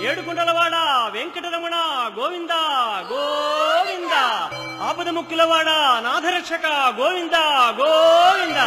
ఏడుకొండలవాడ వెంకటరమణ గోవింద గోవింద, ఆపద ముక్కులవాడ నాథరక్షక గోవింద గోవింద.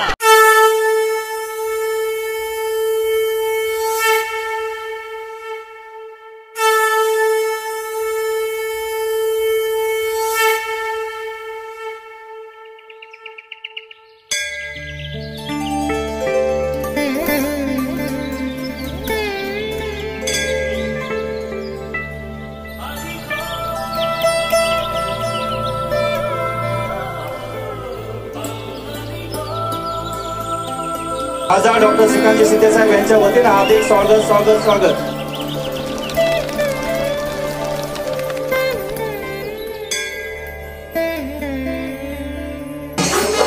खासदार डॉक्टर सुकांत शिंदे साहेब यांच्या वतीने हार्दिक स्वागत स्वागत स्वागत.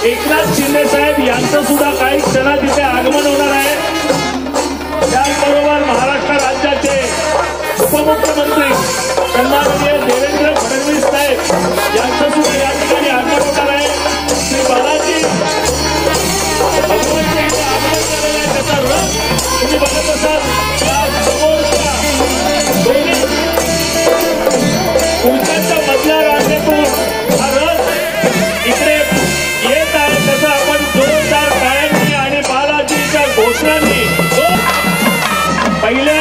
एकनाथ शिंदे साहेब यांचं सुद्धा काही क्षणात इथे आगमन होणार आहे. त्याचबरोबर महाराष्ट्र राज्याचे उपमुख्यमंत्री सन्माननीय देवेंद्र फडणवीस साहेब यांचं सुद्धा या ठिकाणी आगमन होणार आहे. श्री बालाजी भगवंत यांचं आगमन झालेलं आहे. त्याचा रथ तुम्ही बघत असाल त्या समोरच्या दोन्ही उंचाच्या मधल्या रांगेतून हा रथ इकडे येत आहे. त्याचा आपण जोरदार टाळ्यांनी आणि बालाजीच्या घोषणांनी पहिल्या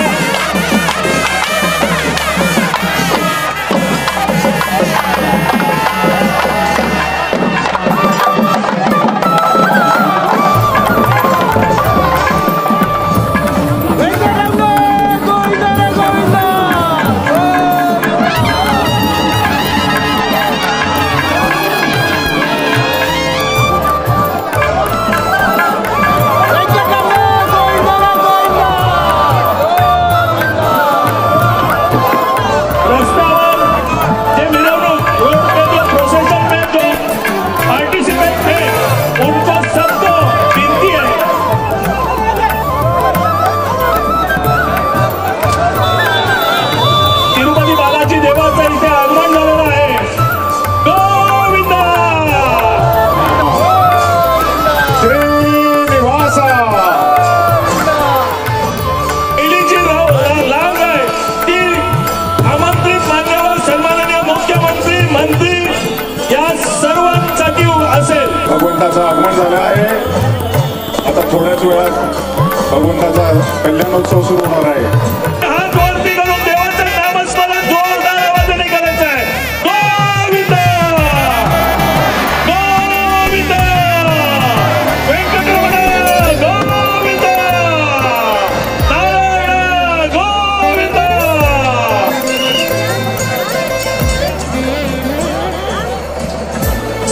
भगवंताचं आगमन झालं आहे. आता थोड्याच वेळात भगवंताचा कल्याणोत्सव सुरू होणार आहे. हात वरती करून देवाचं नामस्मरण जोरदार आवाजाने करायचं आहे. गोविंद गोविंद व्यंकटरमण गोविंद नारायण गोविंद.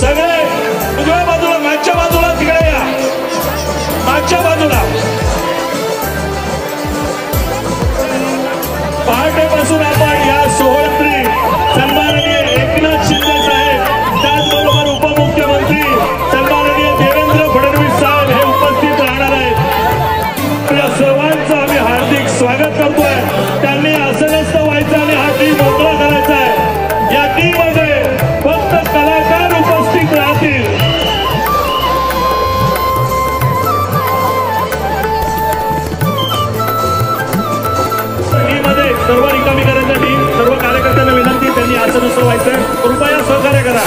सगळे उजव्या बाजूला, मागच्या बाजूला, तिकडे या, मागच्या बाजूला. पहाटेपासून आपण या सोहळ्यातली सन्माननीय एकनाथ शिंदे साहेब, त्याचबरोबर उपमुख्यमंत्री सन्माननीय देवेंद्र फडणवीस साहेब हे उपस्थित राहणार आहेत. या सर्वांचं आम्ही हार्दिक स्वागत करतोय. त्यांनी आसनस्थ व्हायचं आणि हा टी मोकळा करायचा आहे. या टी मध्ये फक्त कलाकार उपस्थित राहतील. सर्व रिकामी करायसाठी सर्व कार्यकर्त्यांना विनंती, त्यांनी आसनस्थ व्हायचं. कृपया सहकार्य करा.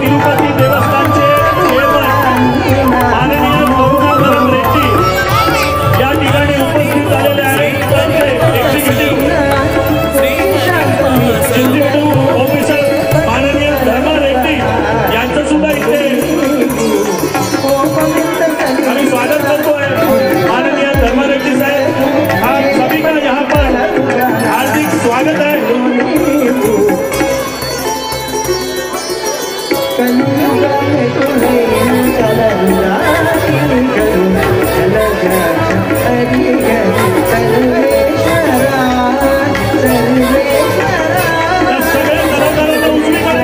तिरुपती देवस्थानचे चेअरमन माननीय करुणाकरन रेड्डी या ठिकाणी उपस्थित झालेले आहेत. त्यांचे एक्झिक्युटिव्ह ऑफिसर माननीय धर्मा रेड्डी यांचं सुद्धा इथे आम्ही स्वागत करतोय. माननीय धर्मा रेड्डी साहेब, आप सभी का यहाँ पर हार्दिक स्वागत है. सगळे कलाकारांना उजवीकडे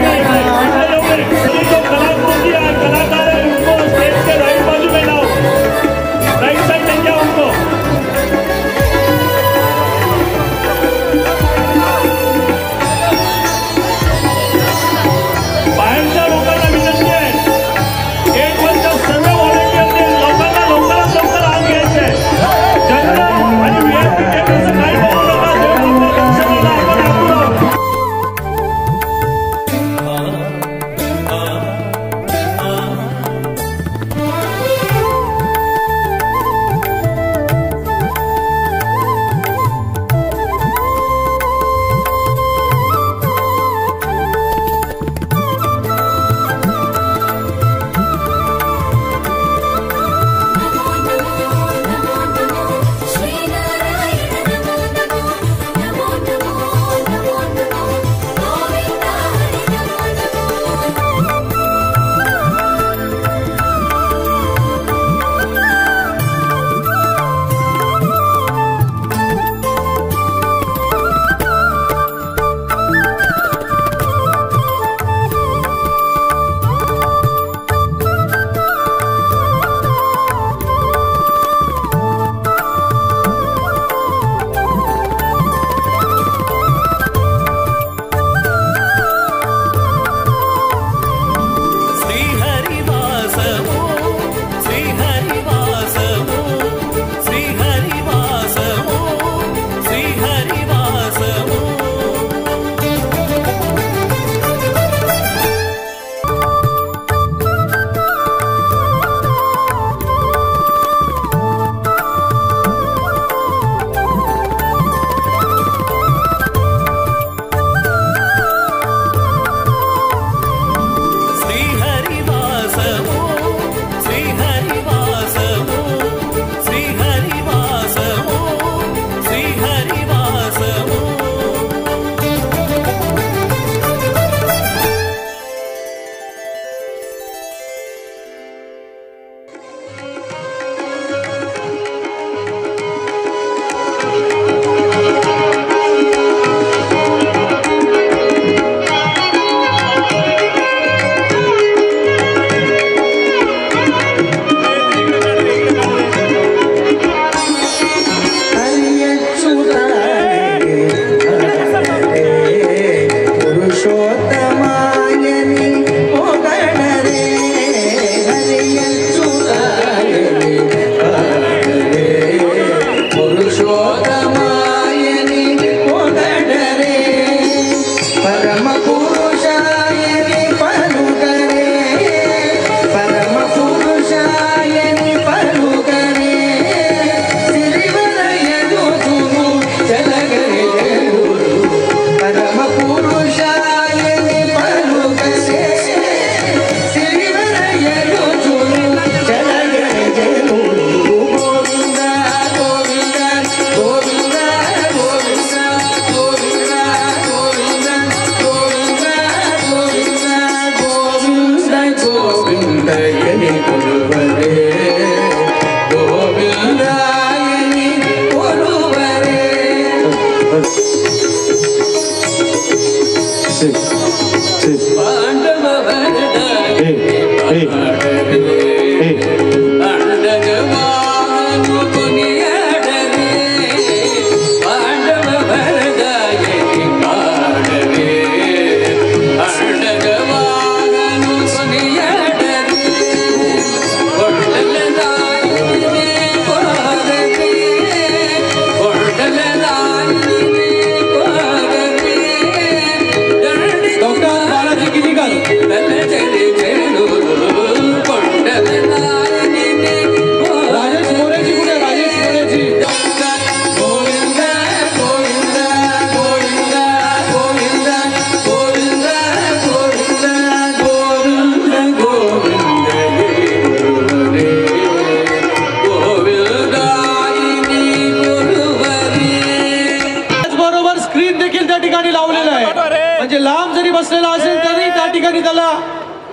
ठिकाणी त्याला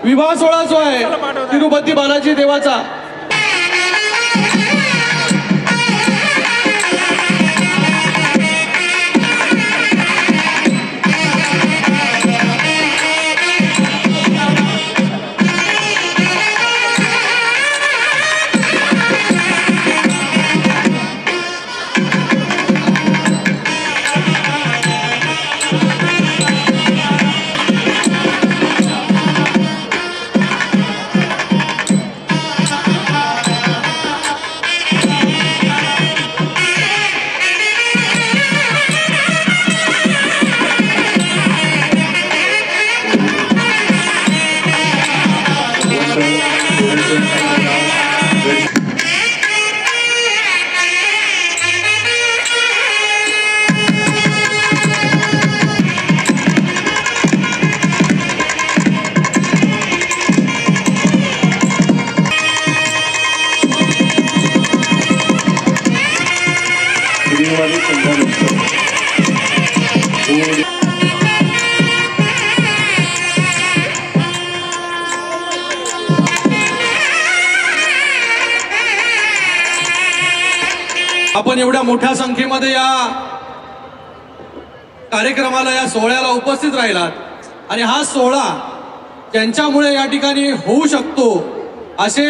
विवाह सोहळा जो आहे तिरुपती बालाजी देवाचा आपण एवढ्या मोठ्या संख्येमध्ये या कार्यक्रमाला या सोहळ्याला उपस्थित राहिलात आणि हा सोहळा ज्यांच्यामुळे या ठिकाणी होऊ शकतो असे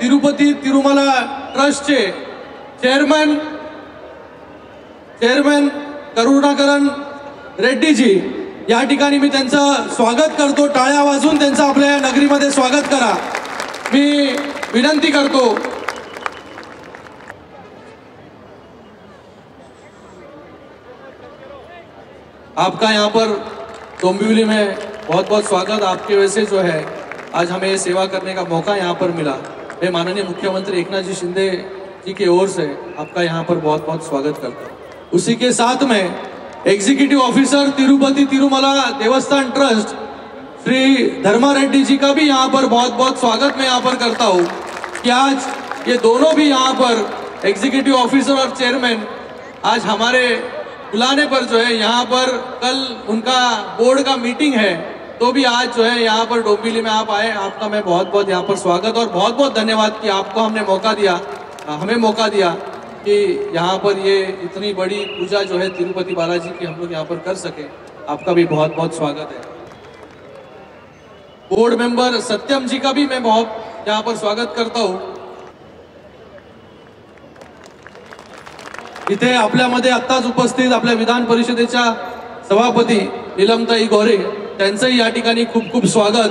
तिरुपती तिरुमला ट्रस्टचे चेअरमन करुणाकरन रेड्डीजी या ठिकाणी मी त्यांचं स्वागत करतो. टाळ्या वाजून त्यांचं आपल्या नगरीमध्ये स्वागत करा मी विनंती करतो. आपका यहाँ पर डोंबिवली में बहुत बहुत स्वागत. आपके वजह से जो है आज हमें ये सेवा करने का मौका यहाँ पर मिला. मैं माननीय मुख्यमंत्री एकनाथ जी शिंदे जी की ओर से आपका यहाँ पर बहुत बहुत स्वागत करता हूँ. उसी के साथ में एग्जीक्यूटिव ऑफिसर तिरुपति तिरुमला देवस्थान ट्रस्ट श्री धर्मा रेड्डी जी का भी यहाँ पर बहुत बहुत स्वागत मैं यहाँ पर करता हूँ कि आज ये दोनों भी यहाँ पर एग्जीक्यूटिव ऑफिसर और चेयरमैन आज हमारे बुलाने पर जो है यहाँ पर कल उनका बोर्ड का मीटिंग है तो भी आज जो है यहाँ पर डोंबिवली में आप आए. आपका मैं बहुत बहुत यहाँ पर स्वागत और बहुत बहुत धन्यवाद कि आपको हमने मौका दिया, हमें मौका दिया कि यहाँ पर ये इतनी बड़ी पूजा जो है तिरुपति बालाजी की हम लोग यहाँ पर कर सके. आपका भी बहुत बहुत स्वागत है. बोर्ड मेंबर सत्यम जी का भी मैं बहुत यहाँ पर स्वागत करता हूँ. इथे आपल्यामध्ये आत्ताच उपस्थित आपल्या विधान परिषदेच्या सभापती नीलमताई गोरे त्यांचंही या ठिकाणी खूप खूप स्वागत.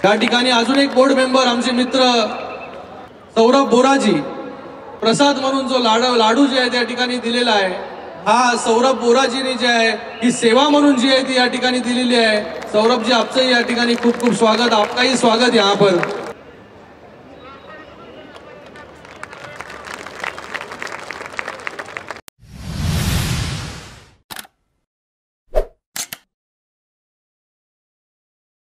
या ठिकाणी अजून एक बोर्ड मेंबर आमचे मित्र सौरभ बोराजी प्रसाद म्हणून जो लाडू जे आहे त्या ठिकाणी दिलेला आहे हा सौरभ बोराजीने जे आहे ही सेवा म्हणून जी आहे ती या ठिकाणी दिलेली आहे. सौरभ जी आपचंही या ठिकाणी खूप खूप स्वागत. आपकाही स्वागत यहाँ पर.